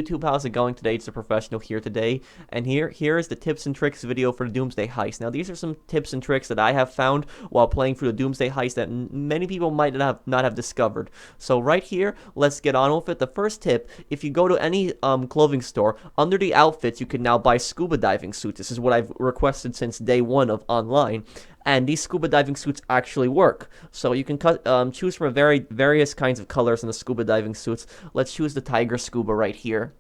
YouTube, how's it going today? It's the professional here today, and here is the tips and tricks video for the Doomsday heist. Now, these are some tips and tricks that I have found while playing through the Doomsday heist that many people might not have discovered. So right here, let's get on with it. The first tip: if you go to any clothing store, under the outfits, you can now buy scuba diving suits. This is what I've requested since day one of online. And these scuba diving suits actually work. So you can choose from various kinds of colors in the scuba diving suits. Let's choose the Tiger Scuba right here.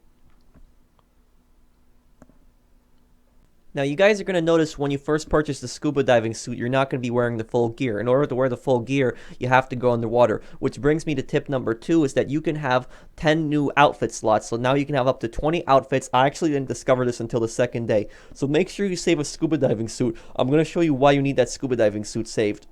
Now, you guys are going to notice when you first purchase the scuba diving suit, you're not going to be wearing the full gear. In order to wear the full gear, you have to go underwater. Which brings me to tip number 2, is that you can have 10 new outfit slots. So now you can have up to 20 outfits. I actually didn't discover this until the second day. So make sure you save a scuba diving suit. I'm going to show you why you need that scuba diving suit saved.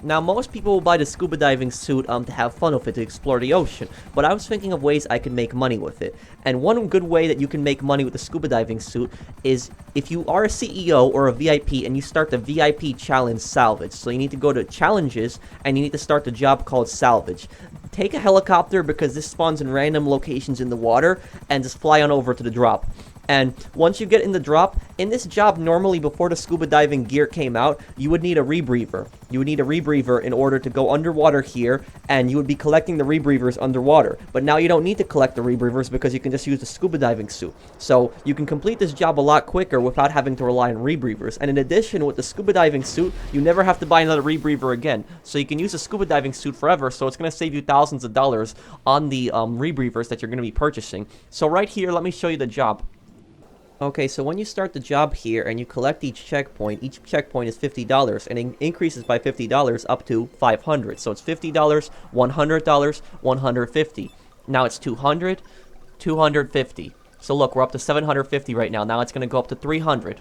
Now, most people will buy the scuba diving suit to have fun with it, to explore the ocean, but I was thinking of ways I could make money with it. And one good way that you can make money with the scuba diving suit is if you are a CEO or a VIP and you start the VIP challenge Salvage. So you need to go to challenges and you need to start the job called Salvage. Take a helicopter, because this spawns in random locations in the water, and just fly on over to the drop. And once you get in the drop, in this job, normally before the scuba diving gear came out, you would need a rebreather. You would need a rebreather in order to go underwater here, and you would be collecting the rebreathers underwater. But now you don't need to collect the rebreathers because you can just use the scuba diving suit. So you can complete this job a lot quicker without having to rely on rebreathers. And in addition, with the scuba diving suit, you never have to buy another rebreather again. So you can use the scuba diving suit forever, so it's going to save you thousands of dollars on the rebreathers that you're going to be purchasing. So right here, let me show you the job. Okay, so when you start the job here and you collect each checkpoint is $50, and it increases by $50 up to $500. So it's $50, $100, $150. Now it's $200, $250. So look, we're up to $750 right now. Now it's going to go up to $300.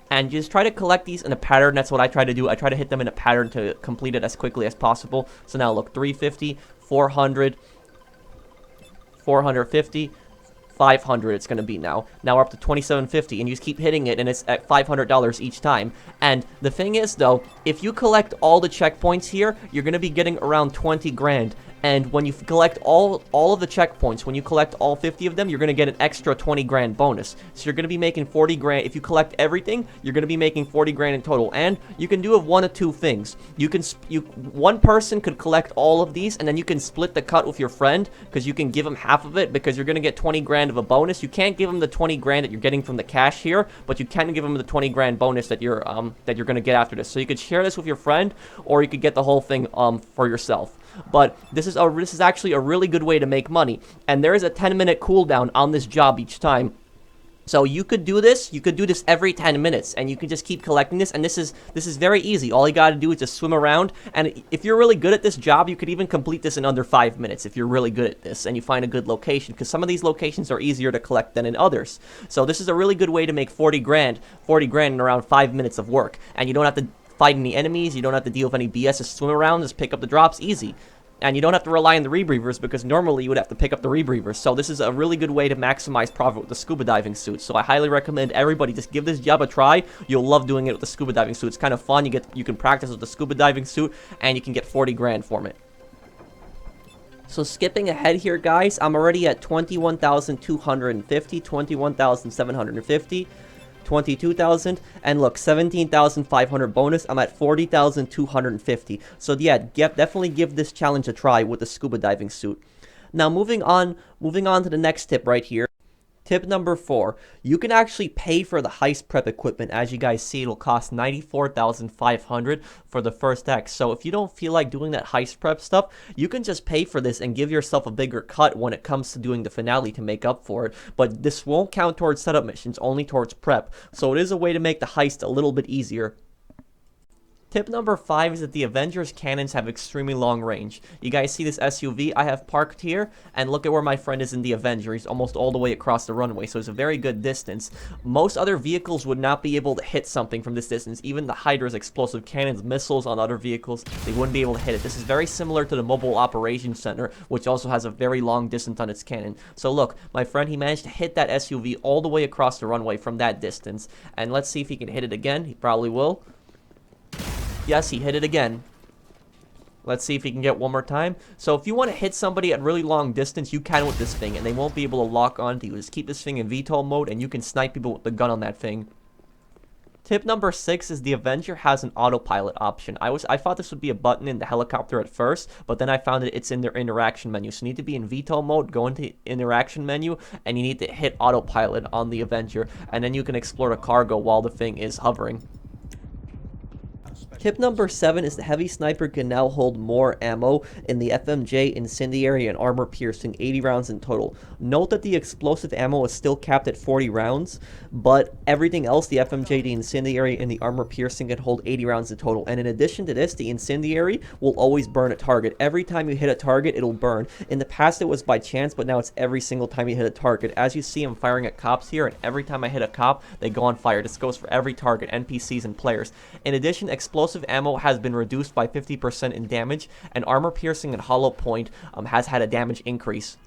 And just try to collect these in a pattern. That's what I try to do. I try to hit them in a pattern to complete it as quickly as possible. So now look, 350, 400, 450, 500 it's going to be now. Now we're up to 2750, and you just keep hitting it, and it's at $500 each time. And the thing is, though, if you collect all the checkpoints here, you're going to be getting around 20 grand. And when you collect all of the checkpoints, when you collect all 50 of them, you're going to get an extra 20 grand bonus. So you're going to be making 40 grand. If you collect everything, you're going to be making 40 grand in total. And you can do one of two things. One person could collect all of these, and then you can split the cut with your friend, because you can give him half of it, because you're going to get 20 grand of a bonus. You can't give him the 20 grand that you're getting from the cash here, but you can give him the 20 grand bonus that you're going to get after this. So you could share this with your friend, or you could get the whole thing for yourself. But this is actually a really good way to make money, and there is a 10-minute cooldown on this job each time. So you could do this every 10 minutes, and you can just keep collecting this, and this is very easy. All you gotta do is just swim around, and if you're really good at this job, you could even complete this in under 5 minutes if you're really good at this, and you find a good location, because some of these locations are easier to collect than in others. So this is a really good way to make 40 grand in around 5 minutes of work, and you don't have to fight any enemies, you don't have to deal with any BS, just swim around, just pick up the drops, easy. And you don't have to rely on the rebreathers, because normally you would have to pick up the rebreathers. So this is a really good way to maximize profit with the scuba diving suit. So I highly recommend everybody just give this job a try. You'll love doing it with the scuba diving suit. It's kind of fun. You can practice with the scuba diving suit, and you can get 40 grand from it. So skipping ahead here, guys, I'm already at 21,250, 21,750. 22,000, and look, 17,500 bonus. I'm at 40,250. So yeah, definitely give this challenge a try with the scuba diving suit. Now moving on to the next tip right here. Tip number 4, you can actually pay for the heist prep equipment. As you guys see, it'll cost 94,500 for the first act. So if you don't feel like doing that heist prep stuff, you can just pay for this and give yourself a bigger cut when it comes to doing the finale to make up for it. But this won't count towards setup missions, only towards prep. So it is a way to make the heist a little bit easier. Tip number 5 is that the Avenger's cannons have extremely long range. You guys see this SUV I have parked here? And look at where my friend is in the Avenger. He's almost all the way across the runway, so it's a very good distance. Most other vehicles would not be able to hit something from this distance. Even the Hydra's explosive cannons, missiles on other vehicles, they wouldn't be able to hit it. This is very similar to the Mobile Operations Center, which also has a very long distance on its cannon. So look, my friend, he managed to hit that SUV all the way across the runway from that distance. And let's see if he can hit it again. He probably will. Yes, he hit it again. Let's see if he can get one more time. So if you want to hit somebody at really long distance, you can with this thing, and they won't be able to lock onto you. Just keep this thing in VTOL mode, and you can snipe people with the gun on that thing. Tip number 6 is the Avenger has an autopilot option. I thought this would be a button in the helicopter at first, but then I found that it's in their interaction menu. So you need to be in VTOL mode, go into interaction menu, and you need to hit autopilot on the Avenger, and then you can explore the cargo while the thing is hovering. Tip number 7 is the heavy sniper can now hold more ammo in the FMJ, incendiary, and armor piercing, 80 rounds in total. Note that the explosive ammo is still capped at 40 rounds, but everything else, the FMJ, the incendiary, and the armor piercing can hold 80 rounds in total. And in addition to this, the incendiary will always burn a target. Every time you hit a target, it'll burn. In the past, it was by chance, but now it's every single time you hit a target. As you see, I'm firing at cops here, and every time I hit a cop, they go on fire. This goes for every target, NPCs and players. In addition, explosive ammo has been reduced by 50% in damage, and armor piercing and hollow point has had a damage increase.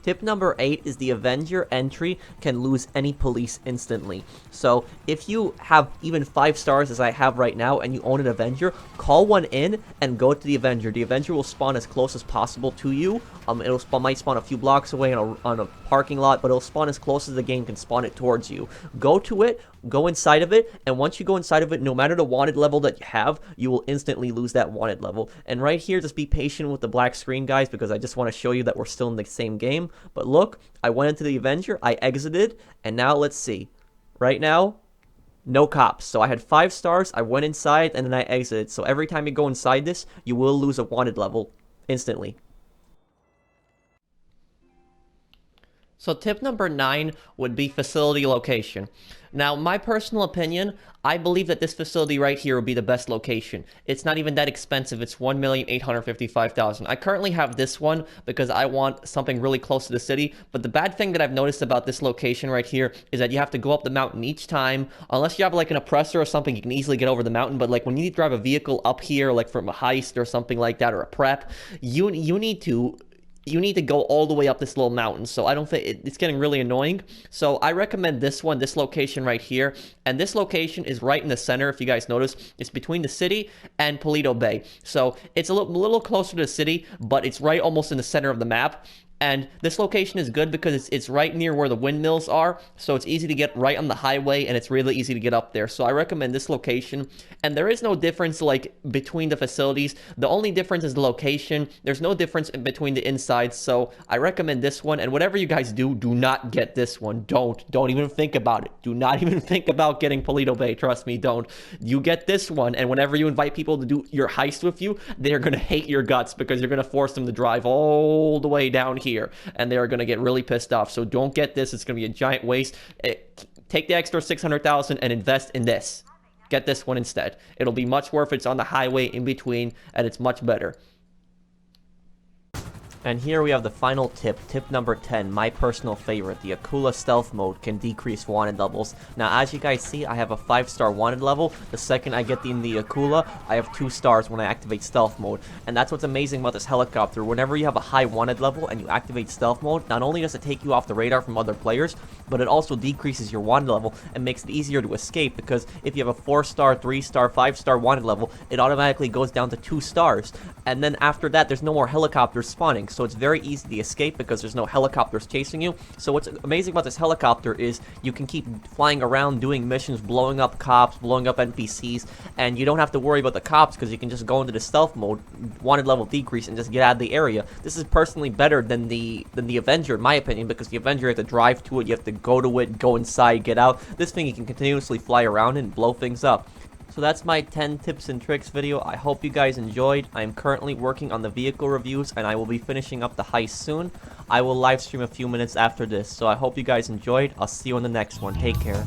Tip number 8 is the Avenger entry can lose any police instantly. So if you have even 5 stars as I have right now and you own an Avenger, call one in and go to the Avenger. The Avenger will spawn as close as possible to you. Might spawn a few blocks away on a parking lot, but it'll spawn as close as the game can spawn it towards you. Go to it, go inside of it, and once you go inside of it, no matter the wanted level that you have, you will instantly lose that wanted level. And right here, just be patient with the black screen, guys, because I just want to show you that we're still in the same game. But look, I went into the Avenger, I exited, and now let's see. Right now, no cops. So I had 5 stars, I went inside, and then I exited. So every time you go inside this, you will lose a wanted level instantly. So tip number 9 would be facility location. Now, my personal opinion, I believe that this facility right here would be the best location. It's not even that expensive. It's $1,855,000. I currently have this one because I want something really close to the city. But the bad thing that I've noticed about this location right here is that you have to go up the mountain each time. Unless you have like an oppressor or something, you can easily get over the mountain. But like when you need to drive a vehicle up here, like from a heist or something like that, or a prep, you need to go all the way up this little mountain. So I don't think it's getting really annoying. So I recommend this one, this location right here. And this location is right in the center. If you guys notice, it's between the city and Paleto Bay. So it's a little closer to the city, but it's right almost in the center of the map. And this location is good because it's right near where the windmills are, so it's easy to get right on the highway, and it's really easy to get up there. So I recommend this location, and there is no difference like between the facilities. The only difference is the location. There's no difference in between the insides, so I recommend this one. And whatever you guys do, do not get this one. Don't even think about it. Do not even think about getting Paleto Bay. Trust me, don't. You get this one, and whenever you invite people to do your heist with you, they're gonna hate your guts because you're gonna force them to drive all the way down here. And they are going to get really pissed off. So don't get this. It's going to be a giant waste. Take the extra $600,000 and invest in this. Get this one instead. It'll be much worth it. It's on the highway in between, and it's much better. And here we have the final tip, tip number 10, my personal favorite. The Akula stealth mode can decrease wanted levels. Now, as you guys see, I have a 5-star wanted level. The second I get in the Akula, I have 2 stars when I activate stealth mode. And that's what's amazing about this helicopter. Whenever you have a high wanted level and you activate stealth mode, not only does it take you off the radar from other players, but it also decreases your wanted level and makes it easier to escape, because if you have a 4-star, 3-star, 5-star wanted level, it automatically goes down to 2 stars. And then after that, there's no more helicopters spawning. So it's very easy to escape because there's no helicopters chasing you. So what's amazing about this helicopter is you can keep flying around doing missions, blowing up cops, blowing up NPCs, and you don't have to worry about the cops because you can just go into the stealth mode, wanted level decrease, and just get out of the area. This is personally better than the Avenger, in my opinion, because the Avenger, you have to drive to it, you have to go to it, go inside, get out. This thing, you can continuously fly around and blow things up. So that's my 10 tips and tricks video. I hope you guys enjoyed. I'm currently working on the vehicle reviews, and I will be finishing up the heist soon. I will live stream a few minutes after this, so I hope you guys enjoyed. I'll see you on the next one. Take care.